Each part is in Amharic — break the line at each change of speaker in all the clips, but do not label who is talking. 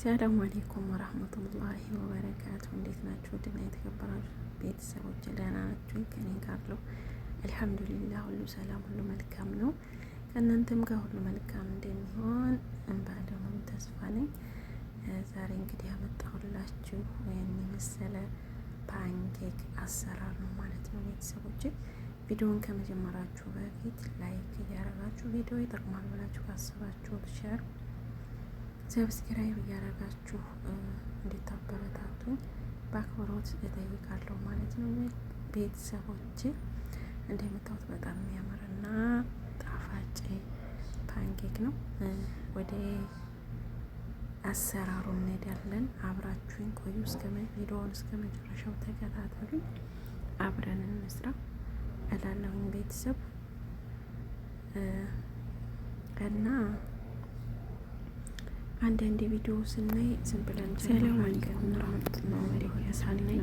ሰላም አለይኩም ወራህመቱላሂ ወበረካቱ። እንዴት ናችሁ? ውድና የተከበራችሁ ቤተሰቦች ደህና ናችሁ? ከኔ ጋር ነው አልሐምዱሊላህ፣ ሁሉ ሰላም፣ ሁሉ መልካም ነው። ከእናንተም ጋር ሁሉ መልካም እንደሚሆን ባለሙሉ ተስፋ ነኝ። ዛሬ እንግዲህ ያመጣሁላችሁ ይህን የመሰለ ፓንኬክ አሰራር ነው ማለት ነው። ቤተሰቦች ቪዲዮውን ከመጀመራችሁ በፊት ላይክ እያደረጋችሁ ቪዲዮ ይጠቅማል ብላችሁ ካሰባችሁ ሼር ሰብስክራይብ እያደረጋችሁ እንድታበረታቱኝ በአክብሮት እጠይቃለሁ ማለት ነው። ቤተሰቦች እንደምታዩት በጣም የሚያምርና ጣፋጭ ፓንኬክ ነው። ወደ አሰራሩ እንሄዳለን። አብራችሁኝ ቆዩ። ቪዲዮውን እስከ መጨረሻው ተከታተሉኝ፣ አብረን እንስራ እላለሁኝ ቤተሰብ እና አንዳንድ ቪዲዮ ስናይ ዝም ብለን ሰላም አለይኩም ወራህመቱላሂ ወበረካቱህ ሳናይ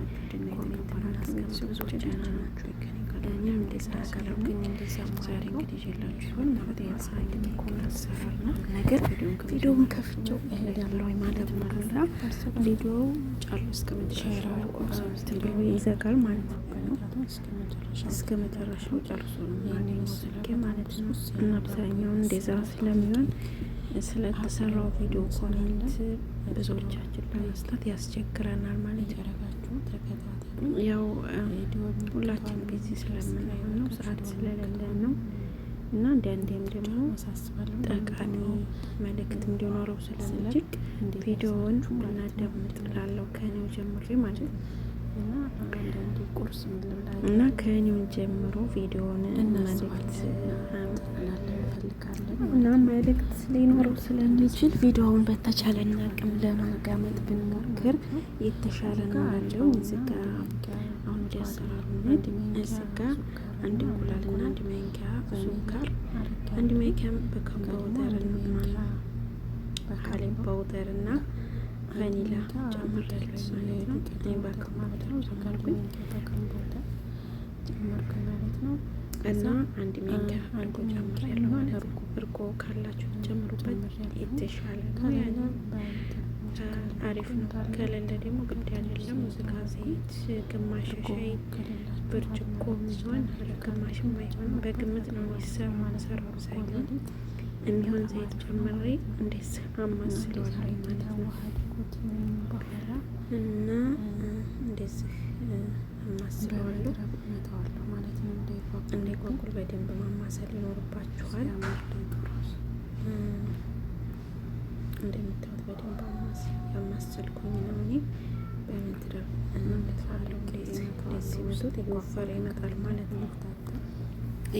እኔም እንደዛ አደረግኩኝ። እንደዛ ዛሬ እንግዲህ ይዤላችሁ ማለት ነገር ቪዲዮውን ከፍቼው እሄዳለሁ ማለት ነው። ከዛ ቪዲዮ ጨርሶ እስከ ይዘጋል ማለት ነው። እስከ መጨረሻው ጨርሶ ነው የሚወስደው ማለት ነው። እና አብዛኛውን እንደዛ ስለሚሆን ስለተሰራው ቪዲዮ ኮሜንት ብዙዎቻችን ለመስጠት ያስቸግረናል ማለት ያደረጋችሁ ተከታተሉ። ያው ሁላችን ቢዚ ስለምንሆን ነው፣ ሰዓት ስለሌለን ነው። እና አንዳንዴም ደግሞ ጠቃሚ መልእክት እንዲኖረው ስለምፈልግ ቪዲዮውን እናዳምጥ እላለሁ ከኔው ጀምሬ ማለት ነው። እና ከኔው ጀምሮ ቪዲዮውን መልእክት ሊኖረው ስለሚችል ቪዲዮውን በተቻለን አቅም ለማጋመጥ ብንሞክር የተሻለ ነው ያለው። እዚጋ አሁን አሰራሩ እዚጋ አንድ እንቁላልና አንድ ማንኪያ ሱካር፣ አንድ ማንኪያ ቤኪንግ ፓውደር እና ቫኒላ ጨምሬያለሁ ማለት ነው። እና አንድ ማንኪያ እርጎ ጨምሬያለሁ ማለት ነው። እርጎ ካላችሁ ጨምሩበት፣ የተሻለ ነው ያለ አሪፍ ነው። ከሌለ ደግሞ ግድ አይደለም። እዚጋ ዘይት ግማሽ ሻይ ብርጭቆ ሲሆን ግማሽ ማይሆን በግምት ነው የሚሰራው ሳይሆን የሚሆን ዘይት ጨምሬ እንደዚህ አማስለዋለሁ ማለት ነው። እና እንደዚህ አማስለዋለሁ ማለት ነው። እንዳይጓጉል በደንብ ማማሰል ይኖርባችኋል። እንደምታዩት በደንብ ያማሰልኩኝ ነው እኔ በምትደር እንለፋለሁ። እንደዚህ ብቱት እየወፈረ ይመጣል ማለት ነው።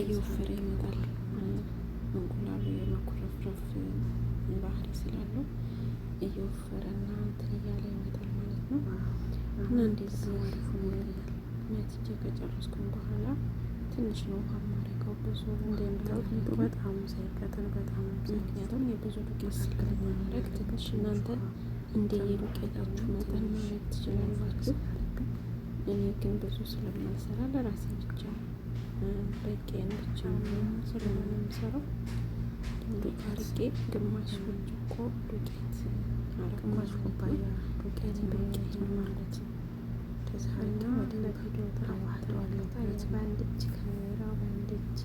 እየወፈረ ይመጣል። እንቁላሉ የመኮረፍረፍ ባህሪ ስላለው እየወፈረና እንትን እያለ ይመጣል ማለት ነው። እና እንደዚህ አሪፉ መትቼ ከጨረስኩኝ በኋላ ትንሽ ነው ውሃ ማረገው። ብዙ እንደምታውቁት በጣም ሳይቀጥን በጣም ምክንያቱም የብዙ ዱቄት ስለማድረግ ትንሽ እናንተ እንደ የዱቄታችሁ መጠን ማለት ትችላላችሁ። እኔ ግን ብዙ ስለማልሰራ ለራሴ ብቻ በቄን ብቻ ስለሆነ የምሰራው ዱቄት አድርጌ ግማሽ ብርጭቆ ዱቄት ግማሽ ኩባያ ዱቄት በቄት ማለት ነው። ተዛሃና ወደ ቪዲዮ ተዋህደዋለሁ። በአንድ እጅ ካሜራ በአንድ እጅ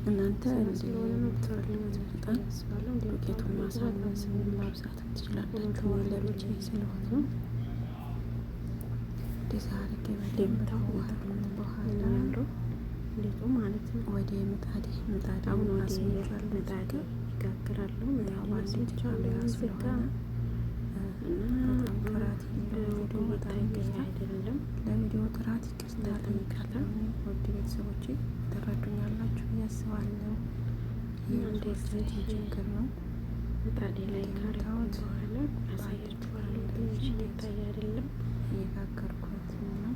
እናንተ ስለሆነ የምትፈልጉት መጠን ዱቄቱን ማሳነስ ማብዛት ትችላላችሁ። ለብቻ ስለሆነ እንደዛ አድርጌ በደንብ ታዋህዱት በኋላ እንዴቱ ማለት ነው። ወደ ምጣድ አሁን ወደ ምጣድ ይጋግራለሁ። ያው አንድ እጅ ካሜራ ስለሆነ እና ጥራት ለቪዲዮ በጣም አይደለም። ለቪዲዮ ጥራት ይቅርታ ጠይቃለሁ። ውድ ቤተሰቦቼ ተረዱኛላችሁ እያስባለሁ። ይህ እንደዚህ ችግር ነው። ምጣዴ ላይ ካረኩት በኋላ አሳያችኋለሁ። ትንሽ ይታይ አይደለም እየጋገርኩት ነው።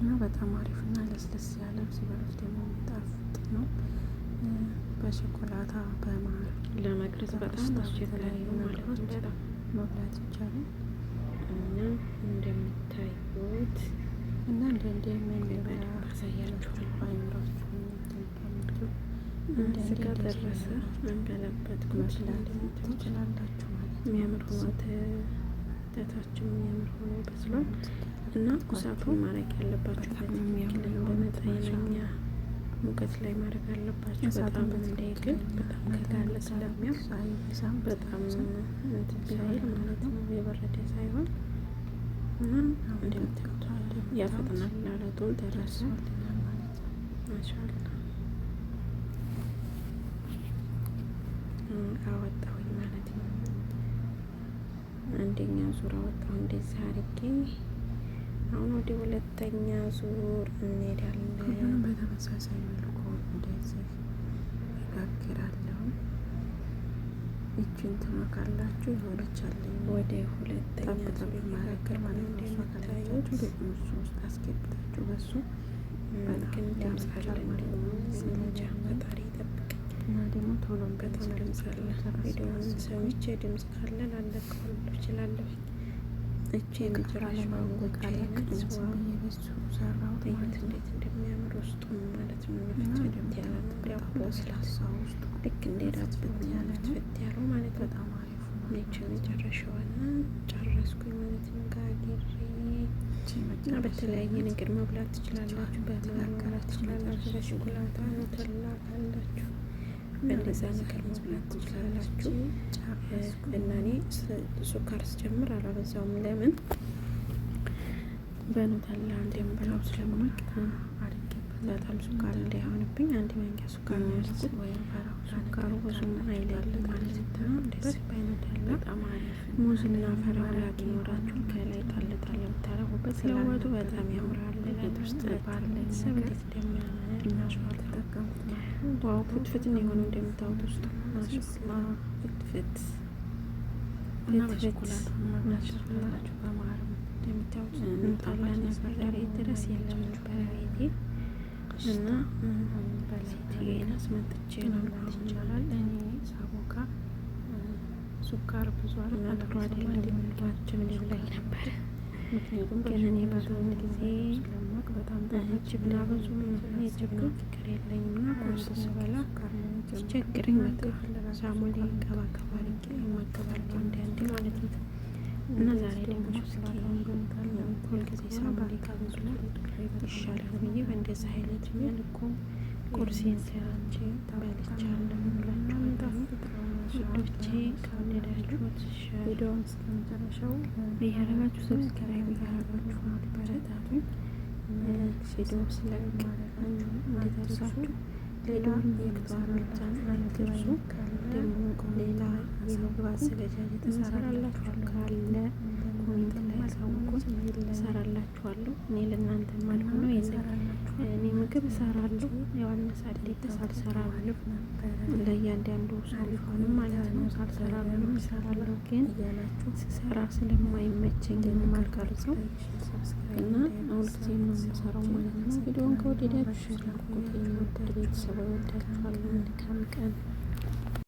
እና በጣም አሪፍና ለስለስ ያለ ሲበሉት ደግሞ የሚጣፍጥ ነው። በሾኮላታ በማር ለመቅረጽ በጣም አስቸጋሪ ማለት ነው። በጣም መብላት ይቻላል። እና እንደምታዩት እና እንደዚህ ምን አሳያችኋለሁ። አይምራችሁ ስጋ ደረሰ አንገለበጥኩት። ትችላላችሁ ማለት የሚያምር ሆኖ ተታችን የሚያምር ሆኖ በስሏል። እና እሳቱን ማድረግ ያለባችሁ በመጠነኛ ሙቀት ላይ ማድረግ አለባችሁ። በጣም እንዳይግል በጣም ከጋለ ስለሚያም በጣም እንትን ሳይል ማለት ነው የበረደ ሳይሆን እና እንደምታዩት ያፈጥናል። ላለቱ ደረሰ ማሻአላ አወጣሁኝ ማለት ነው። አንደኛ ዙር አወጣሁ እንደዚህ አድርጌ። አሁን ወደ ሁለተኛ ዙር እንሄዳለን። ሁሉንም በተመሳሳይ መልኩ እንደዚህ ይጋግራለሁ። ይችን ትመካላችሁ የሆነቻለኝ ወደ ሁለተኛ ዙር ማረገር ማለት ነው። እንደምታዩት በእሱ ውስጥ አስገብታችሁ በሱ በልክን ድምጻለን እንጃ ፈጣሪ ይጠብቅ እና ደግሞ ቶሎ በጣም ድምጽ አለ። ቪዲዮውን ሰምቼ ድምጽ ካለ ላለቀው እችላለሁ። እቺ የመጨረሻው ወቃለቅ ሰራሁት እንዴት እንደሚያምር ውስጡ ማለት ነው። ፍት ያለ ዳቦ ስላሳ ውስጡ ልክ እንደዳበት ያለት ፍት ያለው ማለት በጣም አሪፍ ነው። እቺ የመጨረሻዋና ጨረስኩኝ ማለት ነው። ጋግሬ እና በተለያየ ነገር መብላት ትችላላችሁ። በማር መብላት ትችላላችሁ። በሽኩላታ ኑተላ ካላችሁ በእንደዛ ነገር መብላት ትችላላችሁ። እና እኔ ሱካር ስጨምር አላበዛውም። ለምን በኑተላ እንደምበላው ስለማቅ በጣም ሱካር እንዳይሆንብኝ አንድ ማንኪያ ሱካር ነው ያልኩት። ሱካሩ ብዙም አይለልም ማለት ነው። እንደዚህ በኑተላ ሙዝና ፈራውላ ቢኖራችሁ ከላይ ጣል ጣል የምታረጉበት ስለወጡ በጣም ያምራል። ቤት ውስጥ ባለ ቤተሰብ እንዴት እንደሚያምር እናሽዋል ተጠቀሙት። ዋው ፍትፍት ነው የሆነው እንደምታዩት ውስጥ ማሻአላ ፍትፍት እና በሽኩላታ ማሻአላችሁ በማር እንደምታዩት እንጣላና ዛሬ ድረስ የለም ነበር ቤቴ እና በሴትዬን አስመጥቼ ነው ማለት ይቻላል። እኔ ሳቦካ ሱካር ብዙ አጥሮ አይደለም ልባችን ሊብላኝ ነበር። ምክንያቱም ግን እኔ ብዙውን ጊዜ ስለማቅ በጣም ጅብና ብዙ የጅብና ፍቅር የለኝም እና ቁርስ ስበላ ሲቸግረኝ በቃ ሳሙሌ ቀባቀባ አድርጌ እመገባለሁ አንዳንዴ ማለት ነው። እና ዛሬ ደግሞ ሁልጊዜ ሳሙሌ ከመብላት ይሻላል ብዬ በእንደዚህ አይነት መልኩ ቁርሴን ሰርቼ በልቻለሁ እላችኋለሁ። ውዶቼ ከወደዳችሁት ቪዲዮውን እስከመጨረሻው እያደረጋችሁ ሰብስክራይብ እያደረጋችሁ አበረታቱኝ። ቪዲዮ ስለቅ እንዲደርሳችሁ ሌላውን የክቷን ብቻን አትርሱ። ደግሞ ሌላ የምግብ አዘገጃጀት እሰራላችሁ ካለ ኮሜንት ላይ አሳውቁኝ፣ እሰራላችኋለሁ። እኔ ለእናንተ ማለት ነው እኔ ምግብ እሰራለሁ። ያው አነሳዴት ሳልሰራለሁ ለእያንዳንዱ ሰው ቢሆንም ማለት ነው ሳልሰራለሁ እሰራለሁ። ግን ስሰራ ስለማይመቸኝ የማልቀርጸው እና ሁልጊዜ ነው የምሰራው ማለት ነው። ቪዲዮውን ከወደዳችሁ ሼር አድርጉት። የምወድ ቤተሰብ ወዳችኋለሁ። መልካም ቀን